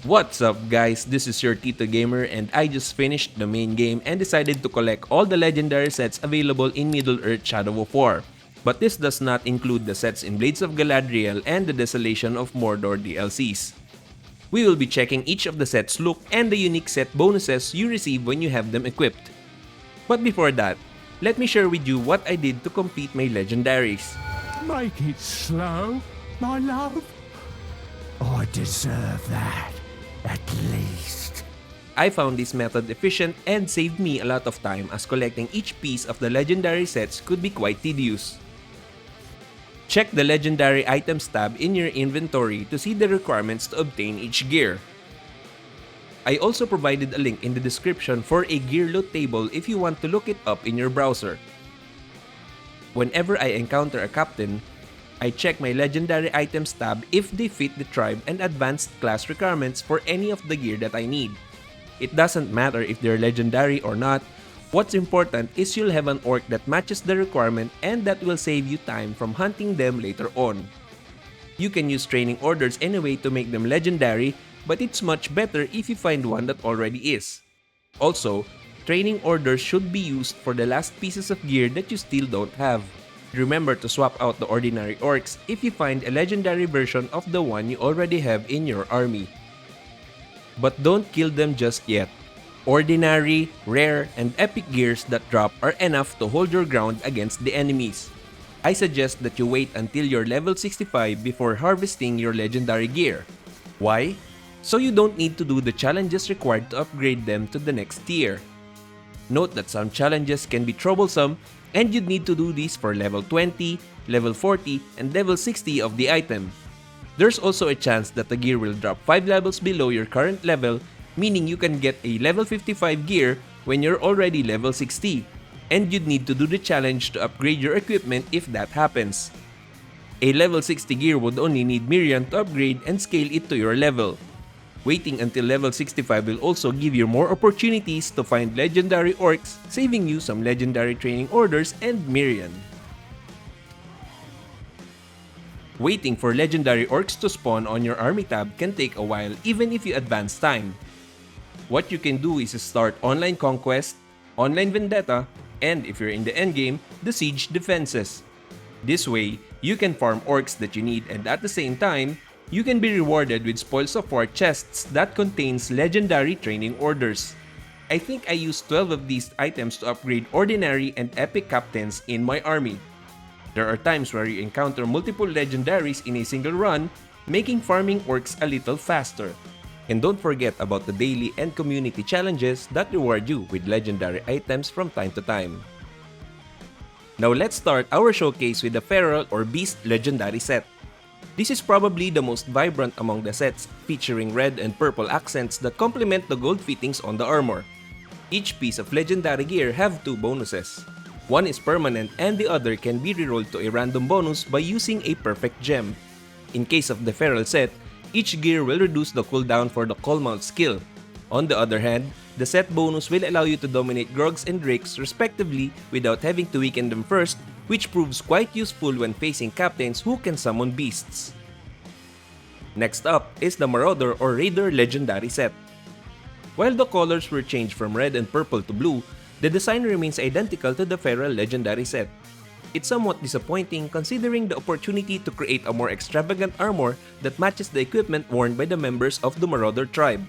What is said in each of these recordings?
What's up guys, this is your Tito Gamer and I just finished the main game and decided to collect all the legendary sets available in Middle-earth Shadow of War. But this does not include the sets in Blades of Galadriel and the Desolation of Mordor DLCs. We will be checking each of the sets' look and the unique set bonuses you receive when you have them equipped. But before that, let me share with you what I did to complete my legendaries. Make it slow, my love. I deserve that, at least. I found this method efficient and saved me a lot of time as collecting each piece of the legendary sets could be quite tedious. Check the legendary items tab in your inventory to see the requirements to obtain each gear. I also provided a link in the description for a gear loot table if you want to look it up in your browser. Whenever I encounter a captain, I check my legendary items tab if they fit the tribe and advanced class requirements for any of the gear that I need. It doesn't matter if they're legendary or not, what's important is you'll have an orc that matches the requirement and that will save you time from hunting them later on. You can use training orders anyway to make them legendary, but it's much better if you find one that already is. Also, training orders should be used for the last pieces of gear that you still don't have. Remember to swap out the ordinary orcs if you find a legendary version of the one you already have in your army. But don't kill them just yet. Ordinary, rare, and epic gears that drop are enough to hold your ground against the enemies. I suggest that you wait until you're level 65 before harvesting your legendary gear. Why? So you don't need to do the challenges required to upgrade them to the next tier. Note that some challenges can be troublesome and you'd need to do these for level 20, level 40, and level 60 of the item. There's also a chance that the gear will drop 5 levels below your current level, meaning you can get a level 55 gear when you're already level 60, and you'd need to do the challenge to upgrade your equipment if that happens. A level 60 gear would only need Mirian to upgrade and scale it to your level. Waiting until level 65 will also give you more opportunities to find legendary orcs, saving you some legendary training orders and Mirian. Waiting for legendary orcs to spawn on your army tab can take a while even if you advance time. What you can do is start online conquest, online vendetta, and if you're in the endgame, the siege defenses. This way, you can farm orcs that you need and at the same time, you can be rewarded with spoils of war chests that contains legendary training orders. I think I used 12 of these items to upgrade ordinary and epic captains in my army. There are times where you encounter multiple legendaries in a single run, making farming orcs a little faster. And don't forget about the daily and community challenges that reward you with legendary items from time to time. Now let's start our showcase with the Feral or Beast Legendary Set. This is probably the most vibrant among the sets, featuring red and purple accents that complement the gold fittings on the armor. Each piece of legendary gear have 2 bonuses. One is permanent and the other can be rerolled to a random bonus by using a perfect gem. In case of the Feral set, each gear will reduce the cooldown for the Call Mount skill. On the other hand, the set bonus will allow you to dominate Grogs and Drakes respectively without having to weaken them first, which proves quite useful when facing captains who can summon beasts. Next up is the Marauder or Raider Legendary Set. While the colors were changed from red and purple to blue, the design remains identical to the Feral Legendary Set. It's somewhat disappointing considering the opportunity to create a more extravagant armor that matches the equipment worn by the members of the Marauder tribe.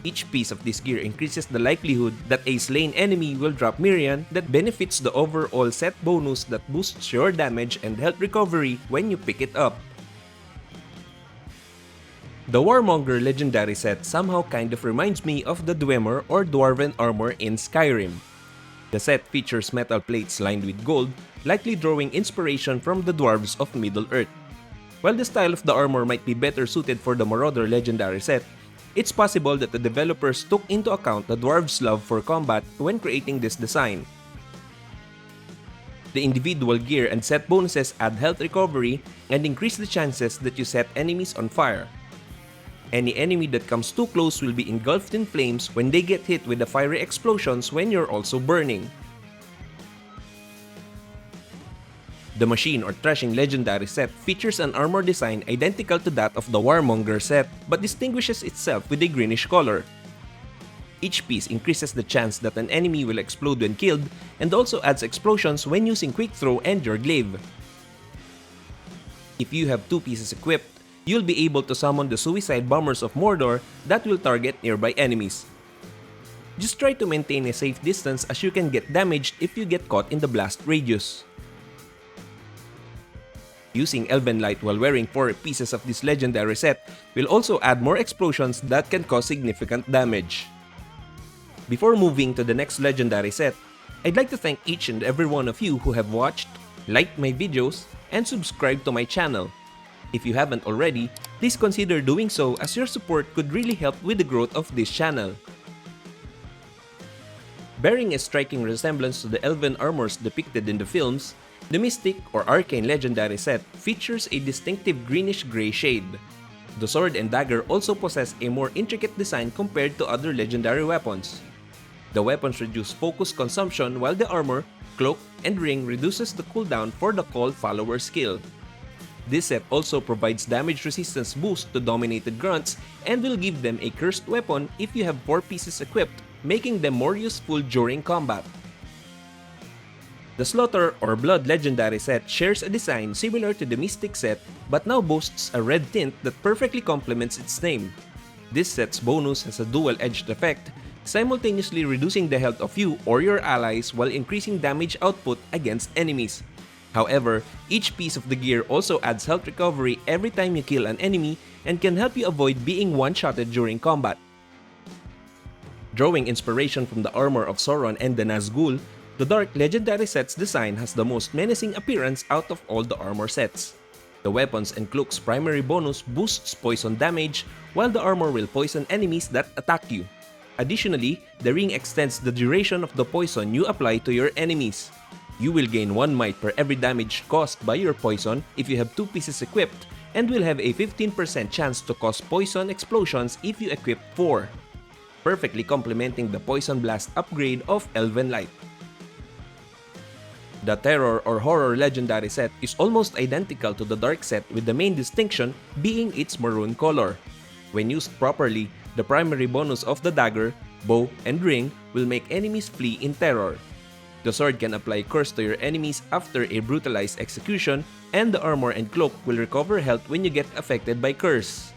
Each piece of this gear increases the likelihood that a slain enemy will drop Mirian that benefits the overall set bonus that boosts your damage and health recovery when you pick it up. The Warmonger Legendary Set somehow kind of reminds me of the Dwemer or Dwarven armor in Skyrim. The set features metal plates lined with gold, likely drawing inspiration from the dwarves of Middle-earth. While the style of the armor might be better suited for the Marauder Legendary Set, it's possible that the developers took into account the dwarves' love for combat when creating this design. The individual gear and set bonuses add health recovery and increase the chances that you set enemies on fire. Any enemy that comes too close will be engulfed in flames when they get hit with the fiery explosions when you're also burning. The Machine or Threshing Legendary Set features an armor design identical to that of the Warmonger set, but distinguishes itself with a greenish color. Each piece increases the chance that an enemy will explode when killed, and also adds explosions when using Quick Throw and your glaive. If you have 2 pieces equipped, you'll be able to summon the Suicide Bombers of Mordor that will target nearby enemies. Just try to maintain a safe distance as you can get damaged if you get caught in the blast radius. Using Elven Light while wearing 4 pieces of this legendary set will also add more explosions that can cause significant damage. Before moving to the next legendary set, I'd like to thank each and every one of you who have watched, liked my videos, and subscribed to my channel. If you haven't already, please consider doing so as your support could really help with the growth of this channel. Bearing a striking resemblance to the elven armors depicted in the films, the Mystic or Arcane Legendary Set features a distinctive greenish-gray shade. The sword and dagger also possess a more intricate design compared to other legendary weapons. The weapons reduce focus consumption while the armor, cloak, and ring reduces the cooldown for the Call Follower skill. This set also provides damage resistance boost to dominated grunts and will give them a cursed weapon if you have 4 pieces equipped, making them more useful during combat. The Slaughter or Blood Legendary Set shares a design similar to the Mystic set but now boasts a red tint that perfectly complements its name. This set's bonus has a dual-edged effect, simultaneously reducing the health of you or your allies while increasing damage output against enemies. However, each piece of the gear also adds health recovery every time you kill an enemy and can help you avoid being one-shotted during combat. Drawing inspiration from the armor of Sauron and the Nazgul, the Dark Legendary Set's design has the most menacing appearance out of all the armor sets. The weapons and cloak's primary bonus boosts poison damage, while the armor will poison enemies that attack you. Additionally, the ring extends the duration of the poison you apply to your enemies. You will gain 1 might per every damage caused by your poison if you have 2 pieces equipped, and will have a 15% chance to cause poison explosions if you equip 4, perfectly complementing the Poison Blast upgrade of Elven Light. The Terror or Horror Legendary Set is almost identical to the Dark set, with the main distinction being its maroon color. When used properly, the primary bonus of the dagger, bow, and ring will make enemies flee in terror. The sword can apply curse to your enemies after a brutalized execution, and the armor and cloak will recover health when you get affected by curse.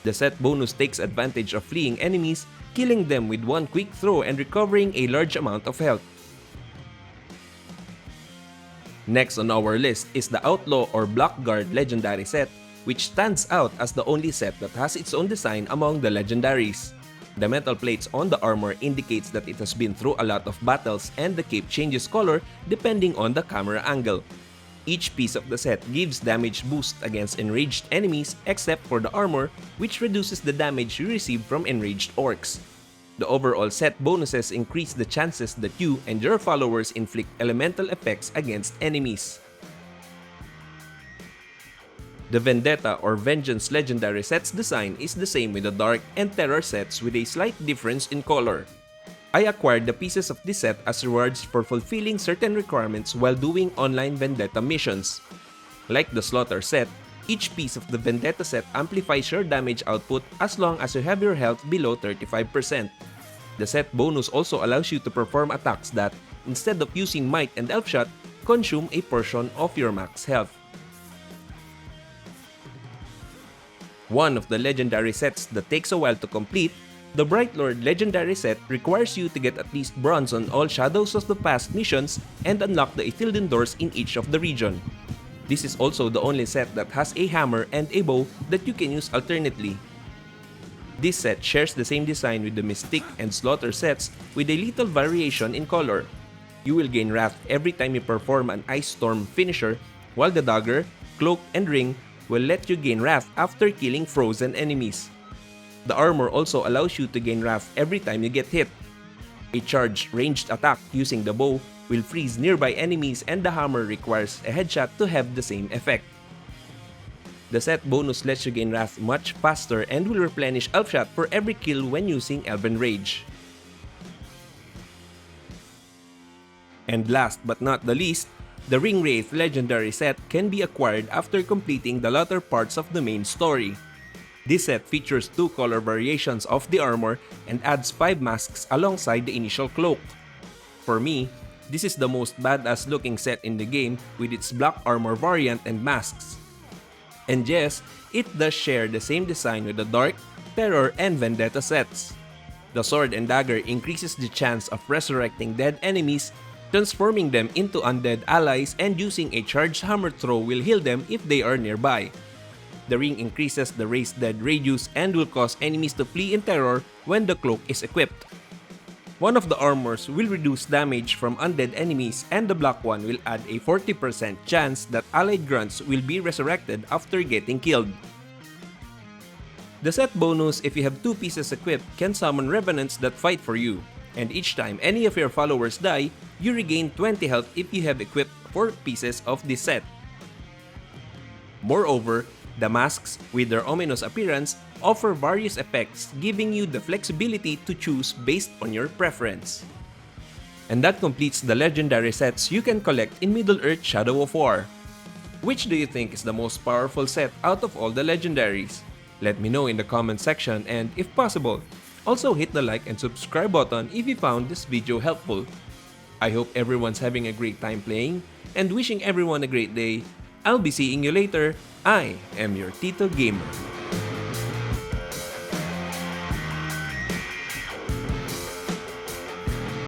The set bonus takes advantage of fleeing enemies, killing them with 1 quick throw and recovering a large amount of health. Next on our list is the Outlaw or Blackguard Legendary Set, which stands out as the only set that has its own design among the legendaries. The metal plates on the armor indicates that it has been through a lot of battles, and the cape changes color depending on the camera angle. Each piece of the set gives damage boost against enraged enemies except for the armor, which reduces the damage you receive from enraged orcs. The overall set bonuses increase the chances that you and your followers inflict elemental effects against enemies. The Vendetta or Vengeance Legendary Set's design is the same with the Dark and Terror sets, with a slight difference in color. I acquired the pieces of this set as rewards for fulfilling certain requirements while doing online Vendetta missions. Like the Slaughter set, each piece of the Vendetta set amplifies your damage output as long as you have your health below 35%. The set bonus also allows you to perform attacks that, instead of using Might and Elf Shot, consume a portion of your max health. One of the legendary sets that takes a while to complete, the Bright Lord Legendary Set requires you to get at least bronze on all Shadows of the Past missions and unlock the Ithilden doors in each of the region. This is also the only set that has a hammer and a bow that you can use alternately. This set shares the same design with the Mystic and Slaughter sets, with a little variation in color. You will gain Wrath every time you perform an Ice Storm finisher, while the dagger, cloak, and ring will let you gain Wrath after killing frozen enemies. The armor also allows you to gain Wrath every time you get hit. A charged ranged attack using the bow will freeze nearby enemies, and the hammer requires a headshot to have the same effect. The set bonus lets you gain Wrath much faster and will replenish Elf Shot for every kill when using Elven Rage. And last but not the least, The Wraith Legendary Set can be acquired after completing the latter parts of the main story. This set features 2 color variations of the armor and adds 5 masks alongside the initial cloak. For me, this is the most badass looking set in the game with its black armor variant and masks. And yes, it does share the same design with the Dark, Terror, and Vendetta sets. The sword and dagger increases the chance of resurrecting dead enemies, transforming them into undead allies, and using a charged hammer throw will heal them if they are nearby. The ring increases the raised dead radius and will cause enemies to flee in terror when the cloak is equipped. One of the armors will reduce damage from undead enemies, and the black one will add a 40% chance that allied grunts will be resurrected after getting killed. The set bonus, if you have 2 pieces equipped, can summon revenants that fight for you, and each time any of your followers die, you regain 20 health if you have equipped 4 pieces of this set. Moreover, the masks, with their ominous appearance, offer various effects, giving you the flexibility to choose based on your preference. And that completes the legendary sets you can collect in Middle-earth Shadow of War. Which do you think is the most powerful set out of all the legendaries? Let me know in the comment section, and if possible, also hit the like and subscribe button if you found this video helpful. I hope everyone's having a great time playing, and wishing everyone a great day. I'll be seeing you later. I am your Tito Gamer.